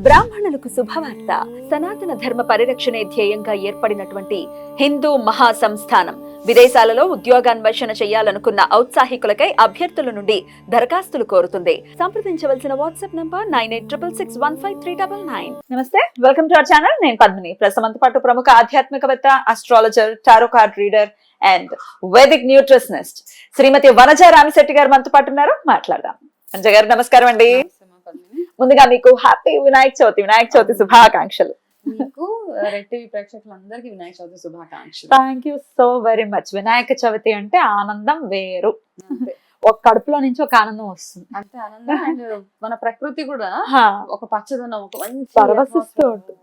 బ్రాహ్మణులకు శుభవార్త. సనాతన ధర్మ పరిరక్షణే ధ్యేయంగా ఏర్పడినటువంటి హిందూ మహాసంస్థానం విదేశాలలో ఉద్యోగాన్వేషణ చేయాలనుకున్న ఔత్సాహికులకై అభ్యర్థుల నుండి దరఖాస్తులు కోరుతుంది. సంప్రదించవలసిన వాట్సాప్ నంబర్ 9866153999. నమస్తే, వెల్కమ్ టు అవర్ ఛానల్. నేను పద్మిని. ప్రస్తుతం పాటు ప్రముఖ ఆధ్యాత్మికవేత్త, astrologer, tarot card reader and Vedic nutritionist Shrimati Vanaja Ramisetti garu మనతో పాటు ఉన్నారు. మాట్లాడదాం. వనజ గారు నమస్కారం అండి. ముందుగా మీకు హ్యాపీ వినాయక చవితి శుభాకాంక్షలు. మీకు రెడ్ టీవీ ప్రేక్షకులందరికీ వినాయక చవితి శుభాకాంక్షలు. Thank you so very much. Vinayaka Chavithi అంటే ఆనందం వేరు. ఒక కడుపులో నుంచి ఒక ఆనందం వస్తుంది. అంతే ఆనందం. అండ్ మన ప్రకృతి కూడా ఒక పచ్చదనం, ఒక మంచి పరవశిస్తూ ఉంటుంది.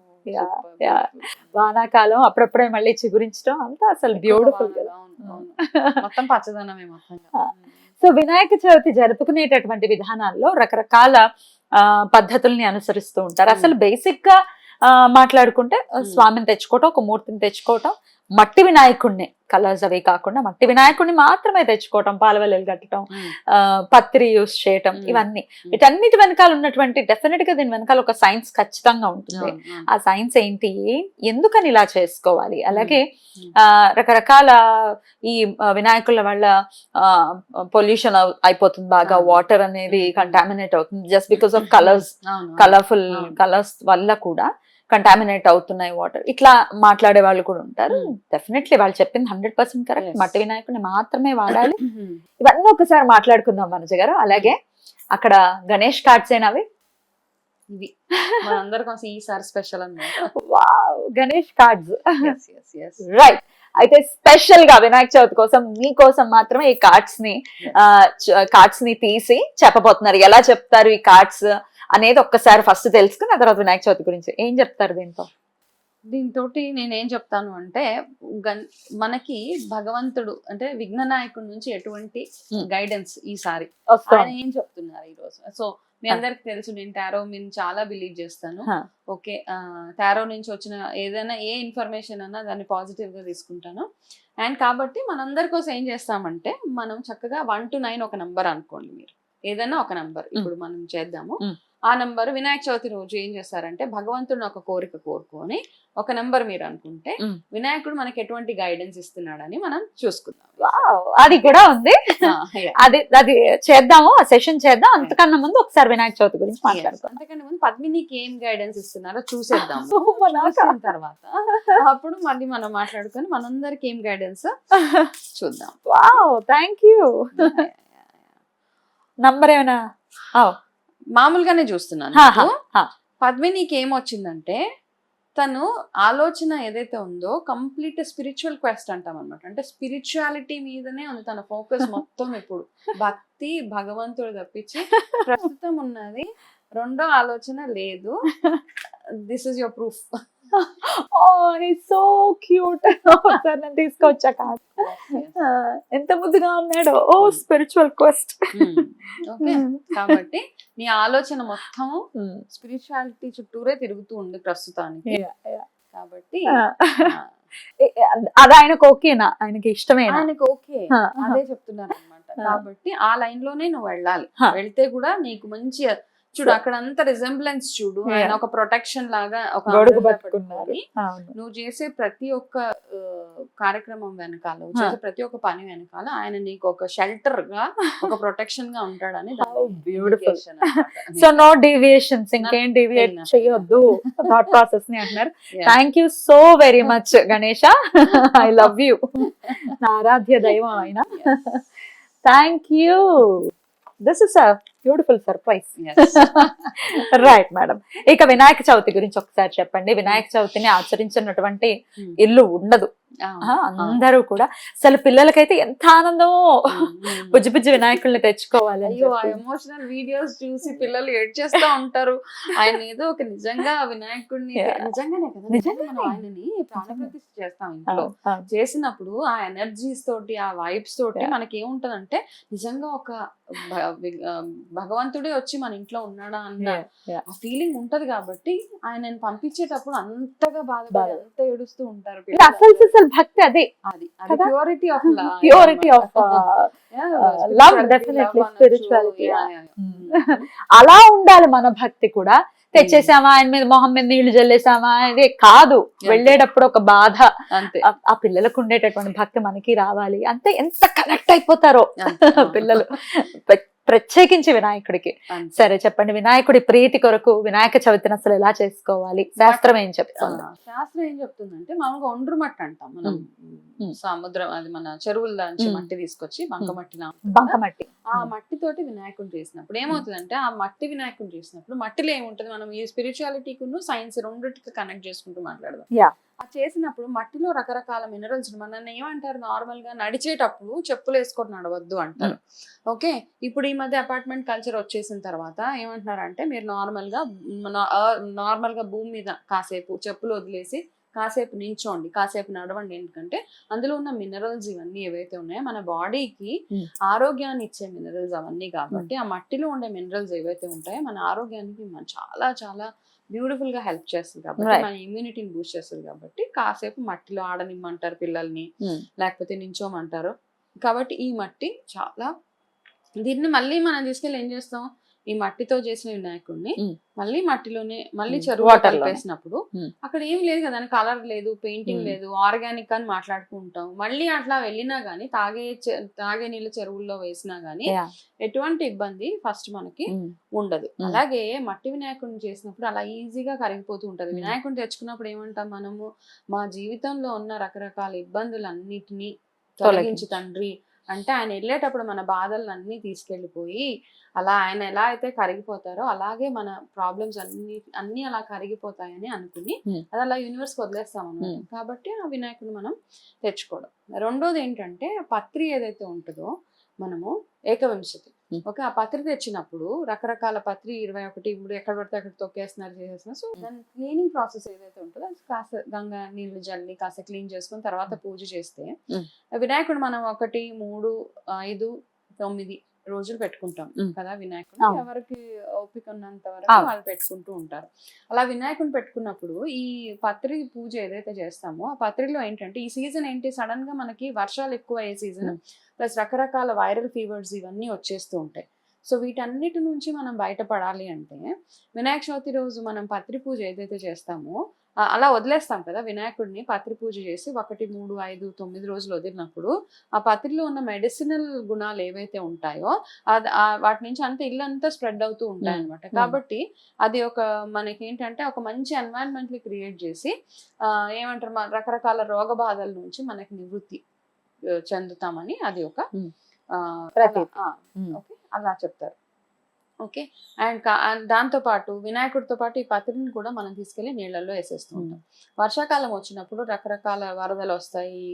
వానాకాలం అప్పుడప్పుడే మళ్ళీ చిగురించడం అంతా అసలు బ్యూటిఫుల్ కదా. మొత్తం పచ్చదనమే మొత్తం. సో వినాయక చవితి జరుపుకునేటటువంటి విధానాల్లో రకరకాల పద్ధతుల్ని అనుసరిస్తూ ఉంటారు. అసలు బేసిక్ గా మాట్లాడుకుంటే స్వామిని తెచ్చుకోవటం, ఒక మూర్తిని తెచ్చుకోవటం, మట్టి వినాయకుడిని కలర్స్ అవి కాకుండా మట్టి వినాయకుడిని మాత్రమే తెచ్చుకోవటం, పాలవెల్లలు కట్టడం, పత్రి యూస్ చేయటం, ఇవన్నీ వీటన్నిటి వెనకాల ఉన్నటువంటి డెఫినెట్ గా దీని వెనకాల ఒక సైన్స్ ఖచ్చితంగా ఉంటుంది. ఆ సైన్స్ ఏంటి, ఎందుకని ఇలా చేసుకోవాలి, అలాగే రకరకాల ఈ వినాయకుల వల్ల పొల్యూషన్ అయిపోతుంది బాగా, వాటర్ అనేది కంటామినేట్ అవుతుంది just because of colourful colours వల్ల కూడా కంటామినేట్ అవుతున్నాయి వాటర్. ఇట్లా మాట్లాడే వాళ్ళు కూడా ఉంటారు. డెఫినెట్లీ వాళ్ళు చెప్పింది 100% కరెక్ట్. మట్టి వినాయకుడిని మాత్రమే వాడాలి. ఇవన్నీ ఒకసారి మాట్లాడుకుందాం వనజ గారు. అలాగే అక్కడ గణేష్ కార్డ్స్ ఏనవి ఇవి మనందరి కోసం ఈసారి స్పెషల్ అన్నమాట. Wow, Ganesh cards. రైట్. అయితే స్పెషల్ గా వినాయక చవితి కోసం మీకోసం మాత్రమే ఈ కార్డ్స్ ని తీసి చెప్పబోతున్నారు. ఎలా చెప్తారు ఈ కార్డ్స్ అనేది ఒక్కసారి ఫస్ట్ తెలుసుకుని ఆ తర్వాత వినాయక చవితి గురించి ఏం చెప్తారు దీంతో నేనేం చెప్తాను అంటే, మనకి భగవంతుడు అంటే విఘ్ననాయకుడి నుంచి ఎటువంటి గైడెన్స్ ఈసారి ఆయన ఏం చెప్తున్నారు ఈ రోజు. సో మీ అందరికి తెలుసు, నేను టారో నేను చాలా బిలీవ్ చేస్తాను. ఓకే, టారో నుంచి వచ్చిన ఏదైనా ఏ ఇన్ఫర్మేషన్ అన్నా దాన్ని పాజిటివ్ గా తీసుకుంటాను. అండ్ కాబట్టి మనందరి కోసం ఏం చేస్తామంటే, మనం చక్కగా 1 to 9 ఒక నంబర్ అనుకోండి. మీరు ఏదైనా ఒక నంబర్ ఇప్పుడు మనం చేద్దాము. ఆ నంబర్ వినాయక చవితి రోజు ఏం చేస్తారంటే, భగవంతుడిని ఒక కోరిక కోరుకొని ఒక నంబర్ మీరు అనుకుంటే వినాయకుడు మనకి ఎటువంటి గైడెన్స్ ఇస్తున్నాడని మనం చూసుకుందాం. అది కూడా ఉంది. అది చేద్దాము, ఆ సెషన్ చేద్దాం. అంతకన్నా ముందు ఒకసారి వినాయక చవితి గురించి మాట్లాడుతాం. అంతకన్నా ముందు పద్మినికి ఏం గైడెన్స్ ఇస్తున్నారో చూసేద్దాం. తర్వాత అప్పుడు మళ్ళీ మనం మాట్లాడుకొని మనందరికి ఏం గైడెన్స్ చూద్దాం. Wow, thank you. నంబర్ ఏమైనా మామూలుగానే చూస్తున్నాను. పద్మినికి ఏమొచ్చిందంటే, తను ఆలోచన ఏదైతే ఉందో కంప్లీట్ స్పిరిచువల్ క్వెస్ట్ అంటాం అనమాట. అంటే స్పిరిచువాలిటీ మీదనే ఉంది తన ఫోకస్ మొత్తం. ఇప్పుడు భక్తి, భగవంతుడు తప్పించి ప్రస్తుతం ఉన్నది రెండో ఆలోచన లేదు. This is your proof. So cute. తీసుకొచ్చాక ఎంత ముద్దుగా ఉన్నాడు. ఓ స్పిరిచువల్ క్వెస్ట్. కాబట్టి నీ ఆలోచన మొత్తం స్పిరిచువాలిటీ చుట్టూరే తిరుగుతూ ఉంది ప్రస్తుతానికి. కాబట్టి అది ఆయనకు ఓకేనా, ఆయనకి ఇష్టమే, ఆయనకు ఓకే, అదే చెప్తున్నారు అనమాట. కాబట్టి ఆ లైన్ లోనే నువ్వు వెళ్ళాలి. వెళ్తే కూడా నీకు మంచి చూడు, అక్కడ అంత రిజెంబ్లెన్స్ చూడు. ఆయన ఒక ప్రొటెక్షన్ లాగా ఒక పెట్టుకుని నువ్వు చేసే ప్రతి ఒక్క కార్యక్రమం వెనకాల, చేసే ప్రతి ఒక్క పని వెనకాల ఆయన నీకు ఒక షెల్టర్ గా, ఒక ప్రొటెక్షన్ గా ఉంటాడని. బ్యూటిఫుల్. సో నో డీవియేషన్స్, ఇంకేం డీవియేట్ చేయొద్దు థాట్ ప్రాసెస్ ని అంటున్నారు. Thank you so very much Ganesha. I love you. నా ఆరాధ్య దైవం ఆయన. Thank you. This is a beautiful surprise. Right madam. ఇక వినాయక చవితి గురించి ఒకసారి చెప్పండి. వినాయక చవితిని ఆచరించినటువంటి ఇల్లు ఉండదు. అందరూ కూడా అసలు పిల్లలకైతే ఎంత ఆనందమో బుజ్జి బుజ్జి వినాయకుల్ని తెచ్చుకోవాలి. అయ్యో, ఆ ఎమోషనల్ వీడియోస్ చూసి పిల్లలు ఏడ్ చేస్తూ ఉంటారు. ఆయన ఏదో ఒక నిజంగా వినాయకుడిని నిజంగానే కదా, నిజంగా మనం ఆయనని ప్రాణప్రతిష్ఠ చేస్తాం ఇంట్లో. చేసినప్పుడు ఆ ఎనర్జీస్ తోటి, ఆ వైబ్స్ తోటి మనకి ఏముంటదంటే నిజంగా ఒక భగవంతుడే వచ్చి మన ఇంట్లో ఉన్నాడా అన్న ఆ ఫీలింగ్ ఉంటది కాబట్టి ఆయన పంపించేటప్పుడు అంతగా బాధపడి అంత ఏడుస్తూ ఉంటారు. అసలు భక్తి అదే, అది purity of purity of love, definitely spirituality. అలా ఉండాలి మన భక్తి కూడా. తెచ్చేసామా ఆయన మీద, మొహం మీద నీళ్లు జల్లేసామా ఇదే కాదు, వెళ్ళేటప్పుడు ఒక బాధ. ఆ పిల్లలకు ఉండేటటువంటి భక్తి మనకి రావాలి. అంతే, ఎంత కనెక్ట్ అయిపోతారో పిల్లలు, ప్రత్యేకించి వినాయకుడికి. సరే చెప్పండి, వినాయకుడి ప్రీతి కొరకు వినాయక చవితిని అసలు ఎలా చేసుకోవాలి, శాస్త్రం ఏం చెప్తుంది? శాస్త్రం ఏం చెప్తుందంటే, మామూలుగా ఒండ్రు మట్టి అంటాం మనం, సముద్రం అది మన చెరువుల నుంచి మట్టి తీసుకొచ్చి బంకమట్టి, ఆ మట్టితోటి వినాయకుడు చేసినప్పుడు ఏమవుతుందంటే, ఆ మట్టి వినాయకుడు చేసినప్పుడు మట్టిలో ఏముంటది, మనం ఈ స్పిరిచువాలిటీకి సైన్స్ రెండింటికి కనెక్ట్ చేసుకుంటూ మాట్లాడదాం. ఆ చేసినప్పుడు మట్టిలో రకరకాల మినరల్స్, మనల్ని ఏమంటారు నార్మల్ గా నడిచేటప్పుడు చెప్పులు వేసుకొని నడవద్దు అంటారు. ఓకే, ఇప్పుడు ఈ మధ్య అపార్ట్మెంట్ కల్చర్ వచ్చేసిన తర్వాత ఏమంటున్నారంటే, మీరు నార్మల్ గా భూమి మీద కాసేపు చెప్పులు వదిలేసి కాసేపు నించోండి, కాసేపు నడవండి. ఎందుకంటే అందులో ఉన్న మినరల్స్ ఇవన్నీ ఏవైతే ఉన్నాయో మన బాడీకి ఆరోగ్యాన్ని ఇచ్చే మినరల్స్ అవన్నీ. కాబట్టి ఆ మట్టిలో ఉండే మినరల్స్ ఏవైతే ఉంటాయో మన ఆరోగ్యానికి చాలా చాలా బ్యూటిఫుల్ గా హెల్ప్ చేస్తుంది. కాబట్టి మన ఇమ్యూనిటీని బూస్ట్ చేస్తుంది. కాబట్టి కాసేపు మట్టిలో ఆడనిమ్మంటారు పిల్లల్ని, లేకపోతే నించోమంటారు. కాబట్టి ఈ మట్టి చాలా, దీన్ని మళ్ళీ మనం తీసుకెళ్ళి ఏం చేస్తాం, ఈ మట్టితో చేసిన వినాయకుడిని మళ్ళీ మట్టిలోనే మళ్ళీ చెరువు కలిపేసినప్పుడు అక్కడ ఏం లేదు కదా, కలర్ లేదు, పెయింటింగ్ లేదు, ఆర్గానిక్ అని మాట్లాడుకుంటాం. మళ్ళీ అట్లా వెళ్ళినా గానీ తాగే నీళ్ళు చెరువుల్లో వేసినా గానీ ఎటువంటి ఇబ్బంది ఫస్ట్ మనకి ఉండదు. అలాగే మట్టి వినాయకుడిని చేసినప్పుడు అలా ఈజీగా కరిగిపోతూ ఉంటది. వినాయకుడిని తెచ్చుకున్నప్పుడు ఏమంటాం మనము, మా జీవితంలో ఉన్న రకరకాల ఇబ్బందులన్నిటినీ తొలగించి తండ్రి అంటే, ఆయన వెళ్ళేటప్పుడు మన బాధలన్నీ తీసుకెళ్లిపోయి అలా ఆయన ఎలా అయితే కరిగిపోతారో అలాగే మన ప్రాబ్లమ్స్ అన్ని అలా కరిగిపోతాయని అనుకుని అది అలా యూనివర్స్ వదిలేస్తాం అన్నమాట. కాబట్టి ఆ వినాయకుడిని మనం తెచ్చుకోవడం. రెండోది ఏంటంటే, పత్రి ఏదైతే ఉంటుందో మనము ఏకవింశతి, ఓకే, ఆ పత్రి తెచ్చినప్పుడు రకరకాల పత్రి 21 ఇప్పుడు ఎక్కడ పడితే అక్కడ తొక్కేస్తున్నారు, చేసేస్తున్నారు. సో దాని క్లీనింగ్ ప్రాసెస్ ఏదైతే ఉంటుందో అది కాస్త గంగా నీళ్లు జల్లి కాస్త క్లీన్ చేసుకుని తర్వాత పూజ చేస్తే వినాయకుడు మనం 1, 3, 5, 9 రోజులు పెట్టుకుంటాం కదా వినాయకుడు. ఎవరికి ఓపిక ఉన్నంత వరకు వాళ్ళు పెట్టుకుంటూ ఉంటారు. అలా వినాయకుడిని పెట్టుకున్నప్పుడు ఈ పత్రి పూజ ఏదైతే చేస్తామో ఆ పత్రిలో ఏంటంటే, ఈ సీజన్ ఏంటి, సడన్ గా మనకి వర్షాలు ఎక్కువ అయ్యే సీజన్, ప్లస్ రకరకాల వైరల్ ఫీవర్స్ ఇవన్నీ వచ్చేస్తూ ఉంటాయి. సో వీటన్నిటి నుంచి మనం బయటపడాలి అంటే వినాయక చవితి రోజు మనం పత్రి పూజ ఏదైతే చేస్తామో అలా వదిలేస్తాం కదా వినాయకుడిని, పత్రి పూజ చేసి 1, 3, 5, 9 రోజులు వదిలినప్పుడు ఆ పత్రిలో ఉన్న మెడిసినల్ గుణాలు ఏవైతే ఉంటాయో వాటి నుంచి అంతా ఇల్లంతా స్ప్రెడ్ అవుతూ ఉంటాయి అనమాట. కాబట్టి అది ఒక మనకి ఏంటంటే ఒక మంచి ఎన్వైరన్మెంట్ ని క్రియేట్ చేసి ఏమంటారు, రకరకాల రోగ బాధల నుంచి మనకి నివృత్తి చెందుతామని అది ఒక ఓకే అలా చెప్తారు. ఓకే, అండ్ దాంతో పాటు వినాయకుడితో పాటు ఈ పత్రిని కూడా మనం తీసుకెళ్లి నీళ్ళల్లో వేసేస్తూ ఉంటాం. వర్షాకాలం వచ్చినప్పుడు రకరకాల వరదలు వస్తాయి,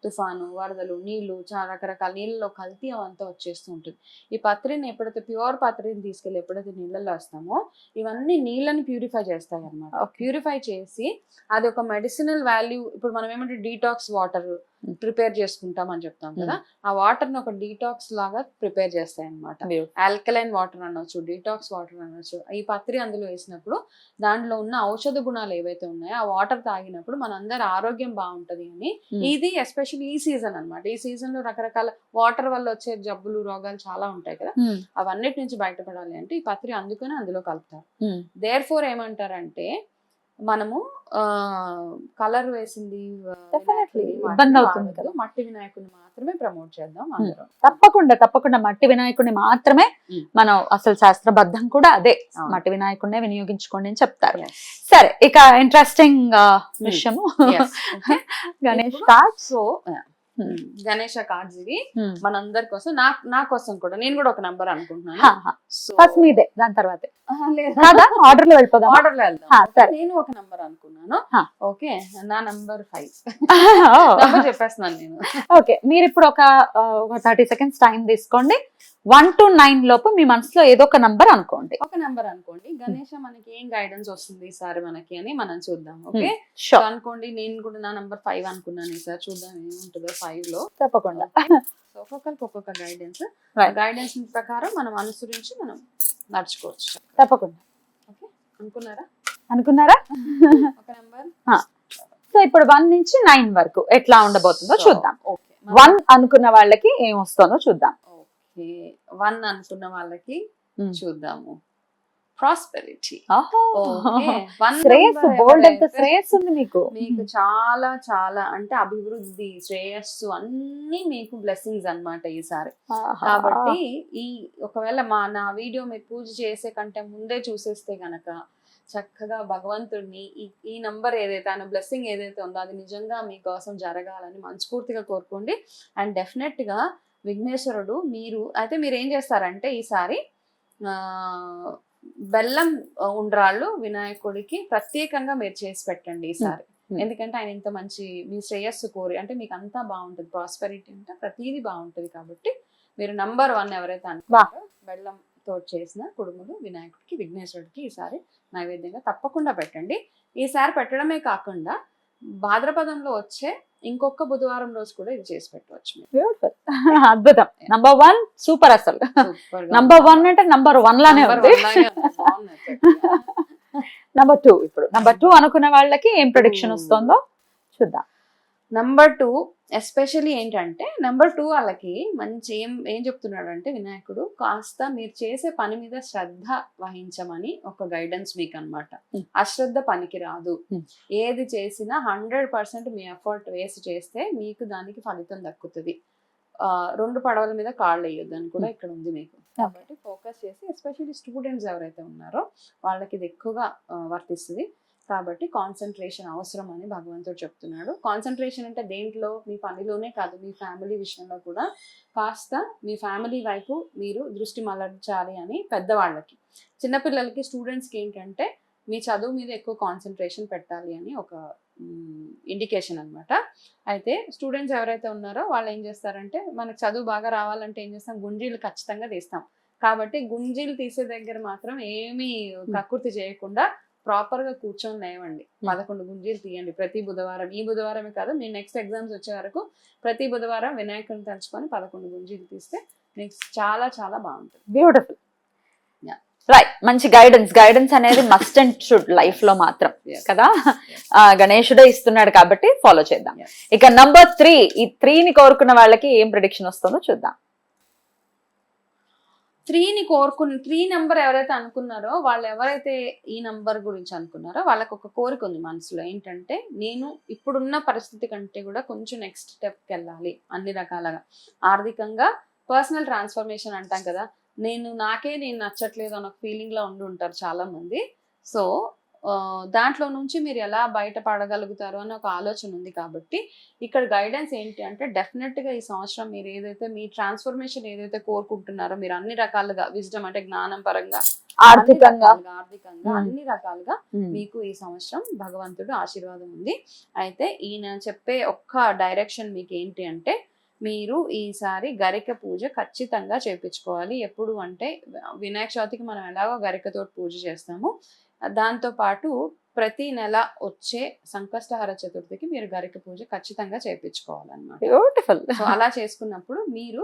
తుఫాను, వరదలు, నీళ్లు, చాలా రకరకాల నీళ్ళలో కల్తీ అవంతా వచ్చేస్తూ ఉంటుంది. ఈ పత్రిని ఎప్పుడైతే ప్యూర్ పత్రిని తీసుకెళ్లి ఎప్పుడైతే నీళ్ళల్లో వేస్తామో ఇవన్నీ నీళ్ళని ప్యూరిఫై చేస్తాయి అన్నమాట. ప్యూరిఫై చేసి అది ఒక మెడిసినల్ వాల్యూ, ఇప్పుడు మనం ఏమంటే డీటాక్స్ వాటర్ ప్రిపేర్ చేసుకుంటాం అని చెప్తాం కదా, ఆ వాటర్ ని ఒక డీటాక్స్ లాగా ప్రిపేర్ చేస్తాయి అనమాట. ఆల్కలైన్ వాటర్ అనొచ్చు, డీటాక్స్ వాటర్ అనొచ్చు. ఈ పత్రి అందులో వేసినప్పుడు దాంట్లో ఉన్న ఔషధ గుణాలు ఏవైతే ఉన్నాయో ఆ వాటర్ తాగినప్పుడు మనందరి ఆరోగ్యం బాగుంటది అని. ఇది ఎస్పెషల్లీ ఈ సీజన్ అనమాట. ఈ సీజన్ లో రకరకాల వాటర్ వల్ల వచ్చే జబ్బులు, రోగాలు చాలా ఉంటాయి కదా, అవన్నిటి నుంచి బయటపడాలి అంటే ఈ పత్రి అందుకని అందులో కలుపుతారు. దేర్ ఫోర్ ఏమంటారంటే, మనము కలర్ వేసింది ఇబ్బంది అవుతుంది కదా, మట్టి వినాయకుడిని మాత్రమే ప్రమోట్ చేద్దాం అందరం. తప్పకుండా మట్టి వినాయకుడిని మాత్రమే మనం, అసలు శాస్త్రబద్ధం కూడా అదే, మట్టి వినాయకుడినే వినియోగించుకోండి అని చెప్తారు. సరే, ఇక ఇంట్రెస్టింగ్ విషయము Ganesh card. So Ganesha cards ఇవి మనందరి కోసం, నా కోసం కూడా, నేను కూడా ఒక నంబర్ అనుకుంటున్నాను. ఫస్ట్ మీదే, దాని తర్వాత ఆర్డర్ లో వెళ్ళిపోదాం. ఆర్డర్ లో వెళ్దాం. నేను ఒక నంబర్ అనుకున్నాను. ఓకే, నా నంబర్ 5 చెప్పేస్తున్నాను నేను. ఓకే, మీరు ఇప్పుడు ఒక 30 seconds టైం తీసుకోండి. 1 to 9 లోపు మీ మనసులో ఏదో ఒక నంబర్ అనుకోండి. ఒక నెంబర్ అనుకోండి. గణేష మనకి ఏం గైడెన్స్ వస్తుంది ఈసారి మనకి అని మనం చూద్దాం. ఓకే, షూర్, అనుకోండి నేను కూడా నా నంబర్ 5 అనుకున్నాను ఈసారి, చూద్దాం ఏముంటుందో 5 లో. తప్పకుండా. సో ఒక్కొక్కరికి ఒక్కొక్క గైడెన్స్, Right. గైడెన్స్ ప్రకారం మనం అనుసరించి మనం నడుచుకోవచ్చు. తప్పకుండా. ఓకే, అనుకున్నారా? అనుకున్నారా? ఒక నెంబర్. సో ఇప్పుడు 1 నుంచి 9 వరకు ఎట్లా ఉండబోతుందో చూద్దాం. ఓకే, 1 అనుకున్న వాళ్ళకి ఏం వస్తుందో చూద్దాం. ఓకే 1 అనుకున్న వాళ్ళకి చూద్దాము ప్రాస్పెరిటీ. శ్రేయస్సు, బోల్డ్ ఎంత శ్రేయస్సు ఉంది మీకు. మీకు చాలా చాలా అంటే అభివృద్ధి, శ్రేయస్సు అన్ని మీకు బ్లెస్సింగ్స్ అన్నమాట ఈసారి. కాబట్టి ఈ ఒకవేళ నా వీడియో మీరు పూజ చేసే కంటే ముందే చూసేస్తే గనక చక్కగా భగవంతుడిని ఈ నంబర్ ఏదైతే ఆయన బ్లెస్సింగ్ ఏదైతే ఉందో అది నిజంగా మీకోసం జరగాలని మనస్ఫూర్తిగా కోరుకోండి. అండ్ డెఫినెట్ గా విఘ్నేశ్వరుడు మీరు ఏం చేస్తారంటే ఈసారి బెల్లం ఉండ్రాళ్ళు వినాయకుడికి ప్రత్యేకంగా మీరు చేసి పెట్టండి ఈసారి. ఎందుకంటే ఆయన ఇంత మంచి మీ శ్రేయస్సు కోరి, అంటే మీకు అంతా బాగుంటుంది, ప్రాస్పెరిటీ అంటే ప్రతిదీ బాగుంటుంది. కాబట్టి మీరు నంబర్ 1 ఎవరైతే అనుకున్నారో బెల్లం తోటి చేసిన కుడుములు వినాయకుడికి, విఘ్నేశ్వరుడికి ఈసారి నైవేద్యంగా తప్పకుండా పెట్టండి. ఈసారి పెట్టడమే కాకుండా భాద్రపదంలో వచ్చే ఇంకొక బుధవారం రోజు కూడా ఇది చేసి పెట్టవచ్చు. బ్యూటిఫుల్, అద్భుతం. Number 1 super. అసలు నంబర్ 1 అంటే నంబర్ 1 లానే ఉంది. నంబర్ 2, ఇప్పుడు నంబర్ 2 అనుకున్న వాళ్ళకి ఏం ప్రెడిక్షన్ వస్తుందో చూద్దాం. నంబర్ 2 ఎస్పెషల్లీ ఏంటంటే నంబర్ 2 వాళ్ళకి మంచి ఏం చెప్తున్నాడు అంటే వినాయకుడు కాస్త మీరు చేసే పని మీద శ్రద్ధ వహించమని ఒక గైడెన్స్ మీకు అన్నమాట. అశ్రద్ధ పనికి రాదు. ఏది చేసినా 100% మీ ఎఫర్ట్ వేసి చేస్తే మీకు దానికి ఫలితం దక్కుతుంది. 2 పడవల మీద కాళ్ళు వేయొద్దు అని కూడా ఇక్కడ ఉంది మీకు. కాబట్టి ఫోకస్ చేసి ఎస్పెషల్లీ స్టూడెంట్స్ ఎవరైతే ఉన్నారో వాళ్ళకి ఇది ఎక్కువగా వర్తిస్తుంది. కాబట్టి కాన్సన్ట్రేషన్ అవసరం అని భగవంతుడు చెప్తున్నాడు. కాన్సన్ట్రేషన్ అంటే దేంట్లో, మీ పనిలోనే కాదు, మీ ఫ్యామిలీ విషయంలో కూడా కాస్త మీ ఫ్యామిలీ వైపు మీరు దృష్టి మళ్ళించాలి అని పెద్దవాళ్ళకి. చిన్నపిల్లలకి, స్టూడెంట్స్కి ఏంటంటే మీ చదువు మీద ఎక్కువ కాన్సన్ట్రేషన్ పెట్టాలి అని ఒక ఇండికేషన్ అనమాట. అయితే స్టూడెంట్స్ ఎవరైతే ఉన్నారో వాళ్ళు ఏం చేస్తారంటే, మనకు చదువు బాగా రావాలంటే ఏం చేస్తాం, గుంజీలు ఖచ్చితంగా తీస్తాం. కాబట్టి గుంజీలు తీసే దగ్గర మాత్రం ఏమీ కక్కుర్తి చేయకుండా ప్రాపర్ గా కూర్చొని లేవండి. 11 గుంజీలు తీయండి ప్రతి బుధవారం. ఈ బుధవారమే కాదు, మీ నెక్స్ట్ ఎగ్జామ్స్ వచ్చే వరకు ప్రతి బుధవారం వినాయకుడిని తలుచుకొని 11 గుంజీలు తీస్తే మీకు చాలా చాలా బాగుంటుంది. Beautiful, right. మంచి గైడెన్స్ అనేది మస్ట్ అండ్ షుడ్ లైఫ్ లో మాత్రం కదా. గణేశుడే ఇస్తున్నాడు కాబట్టి ఫాలో చేద్దాం. ఇక నంబర్ 3, ఈ 3ని కోరుకున్న వాళ్ళకి ఏం ప్రెడిక్షన్ వస్తుందో చూద్దాం. 3 నెంబర్ ఎవరైతే అనుకున్నారో వాళ్ళు, ఎవరైతే ఈ నంబర్ గురించి అనుకున్నారో వాళ్ళకి ఒక కోరిక ఉంది మనసులో. ఏంటంటే నేను ఇప్పుడున్న పరిస్థితి కంటే కూడా కొంచెం నెక్స్ట్ స్టెప్కి వెళ్ళాలి అన్ని రకాలుగా. ఆర్థికంగా పర్సనల్ ట్రాన్స్ఫర్మేషన్ అంటాం కదా, నేను నచ్చట్లేదు అన్న ఫీలింగ్ లో ఉండి ఉంటారు చాలా మంది. సో దాంట్లో నుంచి మీరు ఎలా బయటపడగలుగుతారు అని ఒక ఆలోచన ఉంది. కాబట్టి ఇక్కడ గైడెన్స్ ఏంటి అంటే, డెఫినెట్ గా ఈ సంవత్సరం మీరు ఏదైతే మీ ట్రాన్స్ఫర్మేషన్ ఏదైతే కోరుకుంటున్నారో, మీరు అన్ని రకాలుగా విజ్డమ్ అంటే జ్ఞానం పరంగా, ఆర్థికంగా అన్ని రకాలుగా మీకు ఈ సంవత్సరం భగవంతుడు ఆశీర్వాదం ఉంది. అయితే ఈయన చెప్పే ఒక్క డైరెక్షన్ మీకు ఏంటి అంటే, మీరు ఈసారి గరిక పూజ ఖచ్చితంగా చేయించుకోవాలి. ఎప్పుడు అంటే వినాయక చవితికి మనం ఎలాగో గరికతోటి పూజ చేస్తాము, దాంతో పాటు ప్రతి నెల వచ్చే సంకష్టహర చతుర్థికి మీరు గరిక పూజ ఖచ్చితంగా చేయించుకోవాలన్నమాట. బ్యూటిఫుల్. సో అలా చేసుకున్నప్పుడు మీరు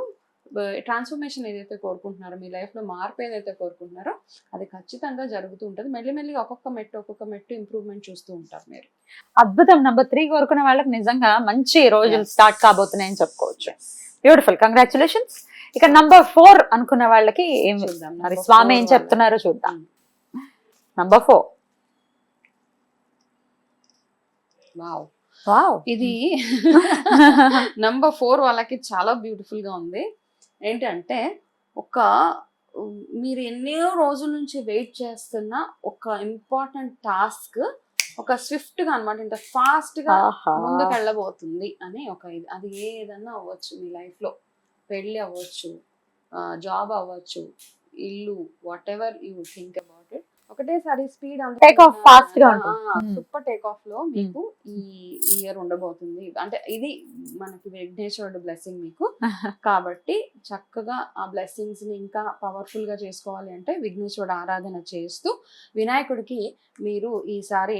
ట్రాన్స్ఫర్మేషన్ ఏదైతే కోరుకుంటున్నారో, మీ లైఫ్ లో మార్పు ఏదైతే కోరుకుంటున్నారో అది ఖచ్చితంగా జరుగుతూ ఉంటుంది. మెల్లిమెల్లిగా ఒక్కొక్క మెట్టు ఇంప్రూవ్మెంట్ చూస్తూ ఉంటారు మీరు. అద్భుతం. నంబర్ 3 కోరుకున్న వాళ్ళకి నిజంగా మంచి రోజులు స్టార్ట్ కాబోతున్నాయని చెప్పుకోవచ్చు. Beautiful, congratulations. ఇక నంబర్ 4 అనుకున్న వాళ్ళకి ఏం చూద్దాం, మరి స్వామి ఏం చెప్తున్నారో చూద్దాం. నంబర్ 4. వావ్, ఇది నంబర్ 4 వాళ్ళకి చాలా బ్యూటిఫుల్ గా ఉంది. ఏంటంటే మీరు ఎన్నో రోజుల నుంచి వెయిట్ చేస్తున్న ఒక ఇంపార్టెంట్ టాస్క్ ఒక స్విఫ్ట్ గా అన్నమాట, ఇంత ఫాస్ట్ గా ముందుకు వెళ్ళబోతుంది అని ఒక ఇది. అది ఏదన్నా అవ్వచ్చు, మీ లైఫ్ లో పెళ్లి అవ్వచ్చు, జాబ్ అవ్వచ్చు, ఇల్లు, what ever you think about it, ఒకటేసారి స్పీడ్ Take off fast గా ఉంటుంది. సూపర్ టేక్ ఆఫ్ లో మీకు ఈ ఇయర్ ఉండబోతుంది. అంటే ఇది మనకి విఘ్నేశ్వరుడు బ్లెస్సింగ్ మీకు. కాబట్టి చక్కగా ఆ బ్లెస్సింగ్స్ ని ఇంకా పవర్ఫుల్ గా చేసుకోవాలి అంటే విఘ్నేశ్వరుడు ఆరాధన చేస్తూ వినాయకుడికి మీరు ఈసారి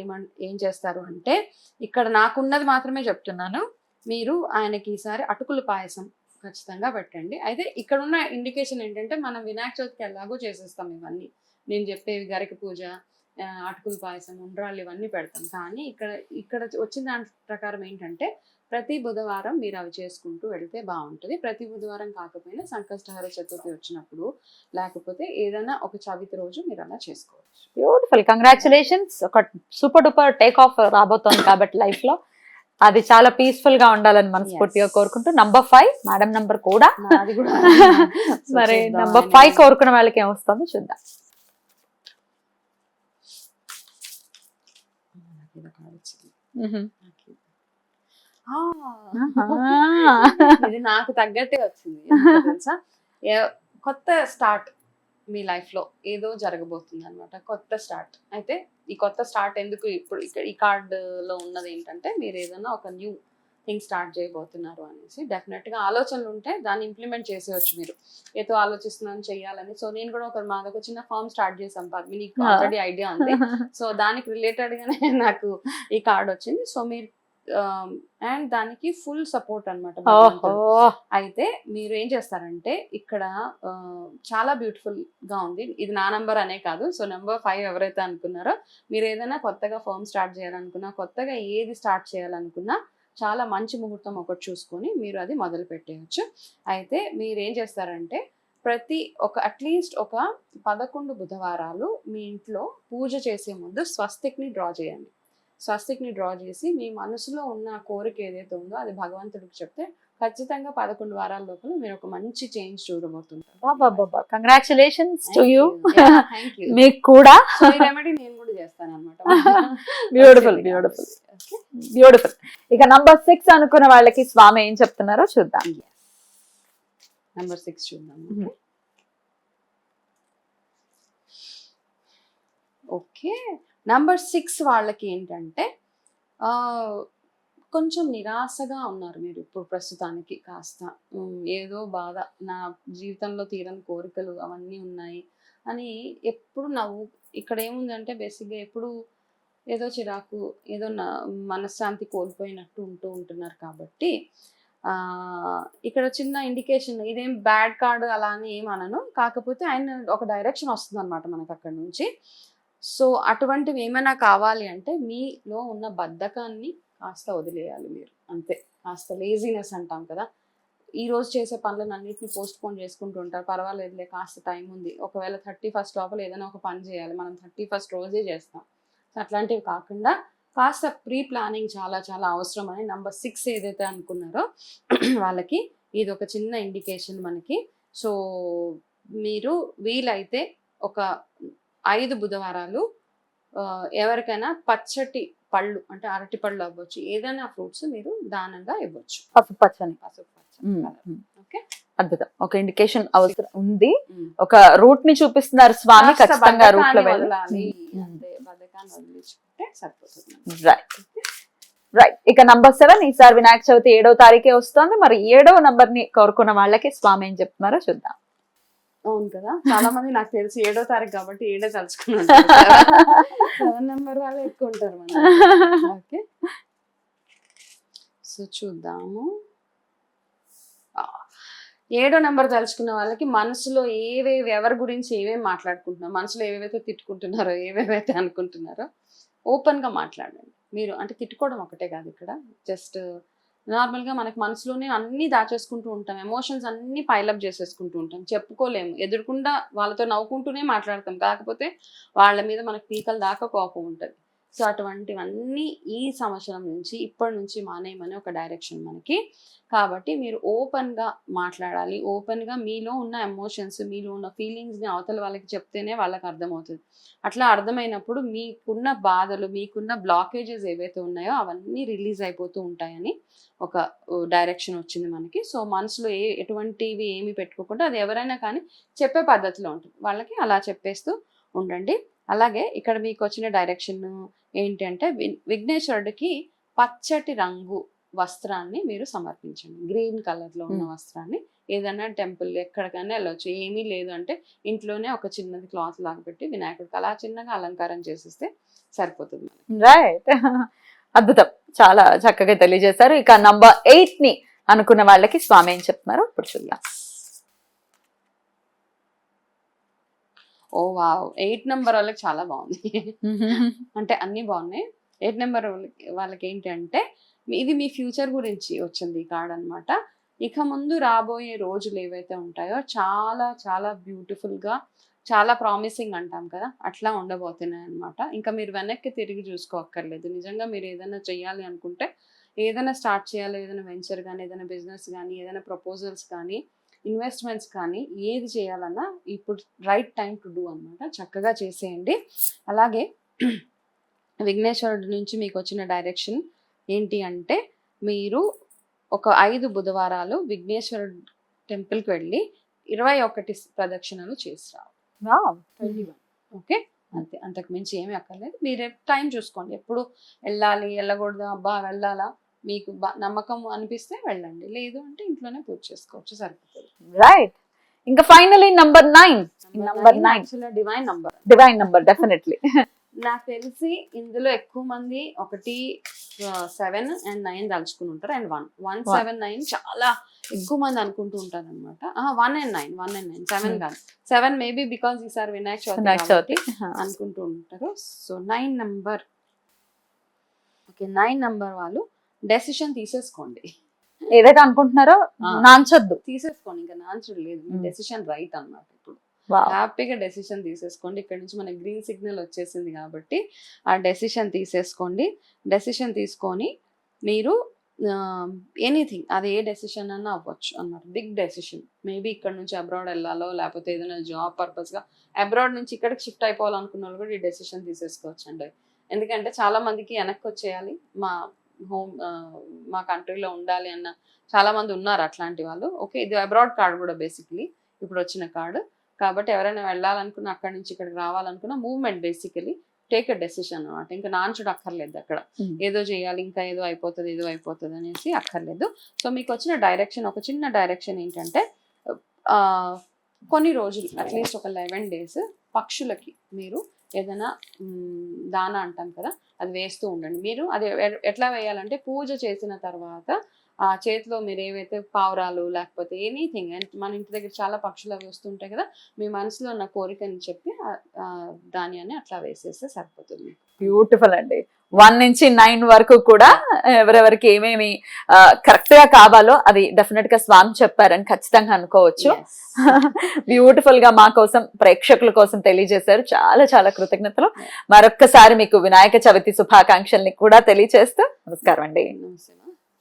ఏం చేస్తారు అంటే, ఇక్కడ నాకున్నది మాత్రమే చెప్తున్నాను, మీరు ఆయనకి ఈసారి అటుకుల పాయసం ఖచ్చితంగా పెట్టండి. అయితే ఇక్కడ ఉన్న ఇండికేషన్ ఏంటంటే, మనం వినాయక చవితికి ఎలాగో చేసేస్తాం ఇవన్నీ, నేను చెప్పేవి గరిక పూజ, అటుకుల పాయసం, ఉండ్రాళ్ళు ఇవన్నీ పెడతాం. కానీ ఇక్కడ వచ్చిన దాని ప్రకారం ఏంటంటే, ప్రతి బుధవారం మీరు అవి చేసుకుంటూ వెళ్తే బాగుంటుంది. ప్రతి బుధవారం కాకపోయినా సంకష్టహర చతుర్థి వచ్చినప్పుడు, లేకపోతే ఏదైనా ఒక చవితి రోజు మీరు అలా చేసుకోవచ్చు. Beautiful, congratulations. ఒక సూపర్ డూపర్ టేక్ ఆఫ్ రాబోతోంది కాబట్టి లైఫ్ లో అది చాలా పీస్ఫుల్ గా ఉండాలని మనస్ఫూర్తిగా కోరుకుంటూ, నంబర్ 5 మేడం నంబర్ కూడా మరి నంబర్ 5 కోరుకున్న వాళ్ళకి ఏమొస్తుందో చూద్దాం. ఇది నాకు తగ్గట్టే వచ్చింది తెలుసా. కొత్త స్టార్ట్ మీ లైఫ్ లో ఏదో జరగబోతుంది అనమాట, కొత్త స్టార్ట్. అయితే ఈ కొత్త స్టార్ట్ ఎందుకు ఇప్పుడు ఇక్కడ ఈ కార్డు లో ఉన్నది ఏంటంటే, మీరు ఏదైనా ఒక న్యూ థింగ్ స్టార్ట్ చేయబోతున్నారు అనేసి డెఫినెట్ గా ఆలోచనలు ఉంటే దాన్ని ఇంప్లిమెంట్ చేసేవచ్చు. మీరు ఏదో ఆలోచిస్తున్నాను చెయ్యాలని. సో నేను కూడా మాదొక చిన్న ఫార్మ్ స్టార్ట్ చేసాం పద్మిని, నీకు ఆల్రెడీ ఐడియా ఉంది. సో దానికి రిలేటెడ్ గానే నాకు ఈ కార్డ్ వచ్చింది. సో మీరు అండ్ దానికి ఫుల్ సపోర్ట్ అనమాట. అయితే మీరు ఏం చేస్తారంటే, ఇక్కడ చాలా బ్యూటిఫుల్ గా ఉంది. ఇది నా నంబర్ అనే కాదు. సో నంబర్ 5 ఎవరైతే అనుకున్నారో, మీరు ఏదైనా కొత్తగా ఫర్మ్ స్టార్ట్ చేయాలనుకున్నా, కొత్తగా ఏది స్టార్ట్ చేయాలనుకున్నా, చాలా మంచి ముహూర్తం ఒకటి చూసుకొని మీరు అది మొదలు పెట్టేయచ్చు. అయితే మీరు ఏం చేస్తారంటే, అట్లీస్ట్ ఒక 11 బుధవారాలు మీ ఇంట్లో పూజ చేసే ముందు స్వస్తిక్ని డ్రా చేయండి. స్వస్తిక్ని డ్రా చేసి మీ మనసులో ఉన్న కోరిక ఏదైతే ఉందో అది భగవంతుడికి చెప్తే ఖచ్చితంగా 11 వారాల లోపల మీరు ఒక మంచి చేంజ్ చూడబోతుంటారు. Congratulations to you. మీకు కూడా రెమెడీ నేను కూడా చేస్తాను అనమాట. Beautiful beautiful beautiful. ఇక నంబర్ 6 అనుకున్న వాళ్ళకి స్వామి ఏం చెప్తున్నారో చూద్దాం. నంబర్ 6 చూద్దాం. ఓకే, నంబర్ 6 వాళ్ళకి ఏంటంటే, కొంచెం నిరాశగా ఉన్నారు మీరు ఇప్పుడు ప్రస్తుతానికి. కాస్త ఏదో బాధ, నా జీవితంలో తీరని కోరికలు అవన్నీ ఉన్నాయి అని ఎప్పుడు ఇక్కడ ఏముందంటే, బేసిక్గా ఎప్పుడు ఏదో చిరాకు, ఏదో మనశ్శాంతి కోల్పోయినట్టు ఉంటున్నారు. కాబట్టి ఇక్కడ చిన్న ఇండికేషన్, ఇదేం బ్యాడ్ కార్డు అలా అని ఏమనను, కాకపోతే ఆయన ఒక డైరెక్షన్ వస్తుంది అనమాట మనకు అక్కడ నుంచి. సో అటువంటివి ఏమైనా కావాలి అంటే, మీలో ఉన్న బద్ధకాన్ని కాస్త వదిలేయాలి మీరు, అంతే. కాస్త లేజినెస్ అంటాం కదా, ఈ రోజు చేసే పనులను అన్నింటినీ పోస్ట్ పోన్ చేసుకుంటూ ఉంటారు. పర్వాలేదులే, కాస్త టైం ఉంది, ఒకవేళ 31st లోపల ఏదైనా ఒక పని చేయాలి, మనం 31st రోజే చేస్తాం. సో అట్లాంటివి కాకుండా కాస్త ప్రీ ప్లానింగ్ చాలా చాలా అవసరం అని నంబర్ 6 ఏదైతే అనుకున్నారో వాళ్ళకి ఇది ఒక చిన్న ఇండికేషన్ మనకి. సో మీరు వీలైతే ఒక 5 బుధవారాలు ఎవరికైనా పచ్చటి పళ్ళు, అంటే అరటి పళ్ళు అవ్వచ్చు, ఏదైనా ఫ్రూట్స్ మీరు దానంగా ఇవ్వచ్చు. పసుపచ్చని. ఓకే, అద్భుతం. ఒక ఇండికేషన్ అవసరం ఉంది, ఒక రూట్ ని చూపిస్తున్నారు స్వామి. ఖచ్చితంగా రూట్ లో వెళ్ళాలి, బద్ధకాన్ని వదిలించుకుంటే సరిపోతుంది. రైట్. ఇక నంబర్ 7 ఈసారి వినాయక చవితి 7వ తారీఖే వస్తుంది. మరి 7వ నంబర్ ని కోరుకున్న వాళ్ళకి స్వామి ఏం చెప్తున్నారో చూద్దాం. అవును కదా, చాలా మంది నాకు తెలిసి 7వ తారీఖు కాబట్టి 7 తలుచుకున్నాను. 7 నెంబర్ వాళ్ళు ఎక్కువ ఉంటారు మన. ఓకే, సో చూద్దాము. 7వ నెంబర్ తలుచుకున్న వాళ్ళకి మనసులో ఎవరి గురించి ఏవేవి మాట్లాడుకుంటున్నారో, మనసులో ఏవేవైతే తిట్టుకుంటున్నారో, ఏవేవైతే అనుకుంటున్నారో ఓపెన్ గా మాట్లాడండి మీరు. అంటే తిట్టుకోవడం ఒకటే కాదు, ఇక్కడ జస్ట్ నార్మల్గా మనకి మనసులోనే అన్నీ దాచేసుకుంటూ ఉంటాం, ఎమోషన్స్ అన్నీ పైలప్ చేసేసుకుంటూ ఉంటాం, చెప్పుకోలేము. ఎదురుకుండా వాళ్ళతో నవ్వుకుంటూనే మాట్లాడతాం, కాకపోతే వాళ్ళ మీద మనకు పీకల దాకా కోపం ఉంటుంది. సో అటువంటివన్నీ ఈ సంవత్సరం నుంచి, ఇప్పటి నుంచి మానేయమని ఒక డైరెక్షన్ మనకి. కాబట్టి మీరు ఓపెన్గా మాట్లాడాలి. ఓపెన్గా మీలో ఉన్న ఎమోషన్స్, మీలో ఉన్న ఫీలింగ్స్ని అవతల వాళ్ళకి చెప్తేనే వాళ్ళకి అర్థమవుతుంది. అట్లా అర్థమైనప్పుడు మీకున్న బాధలు, మీకున్న బ్లాకేజెస్ ఏవైతే ఉన్నాయో అవన్నీ రిలీజ్ అయిపోతూ ఉంటాయని ఒక డైరెక్షన్ వచ్చింది మనకి. సో మనసులో ఎటువంటివి ఏమి పెట్టుకోకుండా, అది ఎవరైనా కానీ చెప్పే పద్ధతిలో ఉంటుంది, వాళ్ళకి అలా చెప్పేస్తూ ఉండండి. అలాగే ఇక్కడ మీకు వచ్చిన డైరెక్షన్ ఏంటి అంటే విఘ్నేశ్వరుడికి పచ్చటి రంగు వస్త్రాన్ని మీరు సమర్పించండి. గ్రీన్ కలర్ లో ఉన్న వస్త్రాన్ని ఏదైనా టెంపుల్ ఎక్కడికైనా వెళ్ళొచ్చు. ఏమీ లేదు అంటే ఇంట్లోనే ఒక చిన్నది క్లాత్ లాగా పెట్టి వినాయకుడికి అలా చిన్నగా అలంకారం చేసిస్తే సరిపోతుంది. రైట్, అద్భుతం, చాలా చక్కగా తెలియజేశారు. ఇక నంబర్ 8 ని అనుకున్న వాళ్ళకి స్వామి ఏం చెప్తున్నారు ఇప్పుడు చూద్దాం. ఓ వావ్, 8 నెంబర్ వాళ్ళకి చాలా బాగుంది. అంటే అన్ని బాగున్నాయి. 8 నెంబర్ వాళ్ళకి ఏంటి అంటే ఇది మీ ఫ్యూచర్ గురించి వచ్చింది ఈ కార్డ్ అనమాట. ఇక ముందు రాబోయే రోజులు ఏవైతే ఉంటాయో చాలా చాలా బ్యూటిఫుల్ గా, చాలా ప్రామిసింగ్ అంటాం కదా, అట్లా ఉండబోతున్నాయి అనమాట. ఇంకా మీరు వెనక్కి తిరిగి చూసుకోక్కర్లేదు. నిజంగా మీరు ఏదైనా చేయాలి అనుకుంటే, ఏదైనా స్టార్ట్ చేయాలి, ఏదైనా వెంచర్ కానీ, ఏదైనా బిజినెస్ కానీ, ఏదైనా ప్రపోజల్స్ కానీ, ఇన్వెస్ట్మెంట్స్ కానీ, ఏది చేయాలన్నా ఇప్పుడు రైట్ టైం టు డూ అనమాట. చక్కగా చేసేయండి. అలాగే విఘ్నేశ్వరుడి నుంచి మీకు వచ్చిన డైరెక్షన్ ఏంటి అంటే మీరు ఒక 5 బుధవారాలు విఘ్నేశ్వరుడు టెంపుల్కి వెళ్ళి 21 ప్రదక్షిణలు చేసి రావాలి. 21. ఓకే, అంతే, అంతకు మించి ఏమీ అక్కర్లేదు. మీరు టైం చూసుకోండి, ఎప్పుడు వెళ్ళాలి వెళ్ళకూడదు, అబ్బా వెళ్ళాలా, మీకు నమ్మకం అనిపిస్తే వెళ్ళండి, లేదు అంటే ఇంట్లోనే పూజ చేసుకోవచ్చు, సరిపోతుంది. రైట్, ఇంకా finally number 9 divine number definitely. నాకు తెలిసి ఇందులో ఎక్కువ మంది 1, 7 and 9 తలుచుకుని ఉంటారు. అండ్ 1, 7, 9 చాలా ఎక్కువ మంది అనుకుంటూ ఉంటారు అనమాట. 1 and 9 7 కాదు. 7 మేబీ బికాస్ ఈసారి వినాయక చవితి అనుకుంటూ ఉంటారు. సో 9 నంబర్, ఓకే, 9 నంబర్ వాళ్ళు డెసిషన్ తీసేసుకోండి. ఏదైతే అనుకుంటున్నారో నాంచొద్దు, తీసేసుకోండి, ఇంకా నాంచడం లేదు. డెసిషన్ రైట్ అన్నమాట. ఇప్పుడు హ్యాపీగా డెసిషన్ తీసేసుకోండి. ఇక్కడ నుంచి మనకి గ్రీన్ సిగ్నల్ వచ్చేసింది కాబట్టి ఆ డెసిషన్ తీసేసుకోండి. డెసిషన్ తీసుకొని మీరు ఎనీథింగ్, అది ఏ డెసిషన్ అన్నా అవ్వచ్చు అన్నమాట. బిగ్ డెసిషన్, మేబీ ఇక్కడ నుంచి అబ్రాడ్ వెళ్ళాలో, లేకపోతే ఏదైనా జాబ్ పర్పస్గా అబ్రాడ్ నుంచి ఇక్కడికి షిఫ్ట్ అయిపోవాలనుకున్న వాళ్ళు కూడా ఈ డెసిషన్ తీసేసుకోవచ్చు అండి. ఎందుకంటే చాలా మందికి వెనక్కి వచ్చేయాలి, మా కంట్రీలో ఉండాలి అన్న చాలా మంది ఉన్నారు అట్లాంటి వాళ్ళు. ఓకే, ఇది అబ్రాడ్ కార్డ్ కూడా బేసిక్లీ ఇప్పుడు వచ్చిన కార్డు కాబట్టి ఎవరైనా వెళ్ళాలనుకున్నా, అక్కడి నుంచి ఇక్కడికి రావాలనుకున్నా movement, basically take a decision అనమాట. ఇంకా నాన్చుడు అక్కర్లేదు అక్కడ, ఏదో చేయాలి ఇంకా ఏదో అయిపోతుంది అనేసి అక్కర్లేదు. సో మీకు వచ్చిన డైరెక్షన్, ఒక చిన్న డైరెక్షన్ ఏంటంటే కొన్ని రోజులు అట్లీస్ట్ ఒక 11 days పక్షులకి మీరు ఏదైనా దానా అంటాం కదా, అది వేస్తూ ఉండండి. మీరు అది ఎట్లా వేయాలంటే పూజ చేసిన తర్వాత ఆ చేతిలో మీరు ఏవైతే పావురాలు లేకపోతే ఎనీథింగ్, మన ఇంటి దగ్గర చాలా పక్షులు అవి వస్తుంటాయి కదా, మీ మనసులో ఉన్న కోరికని చెప్పి ధాన్యాన్ని అట్లా వేసేస్తే సరిపోతుంది. బ్యూటిఫుల్ అండి. 1 నుంచి 9 వరకు కూడా ఎవరెవరికి ఏమేమి కరెక్ట్ గా కావాలో అది డెఫినెట్ గా స్వామి చెప్పారని ఖచ్చితంగా అనుకోవచ్చు. బ్యూటిఫుల్ గా మా కోసం, ప్రేక్షకుల కోసం తెలియజేశారు. చాలా చాలా కృతజ్ఞతలు. మరొక్కసారి మీకు వినాయక చవితి శుభాకాంక్షల్ని కూడా తెలియజేస్తూ నమస్కారం అండి. నమస్తే.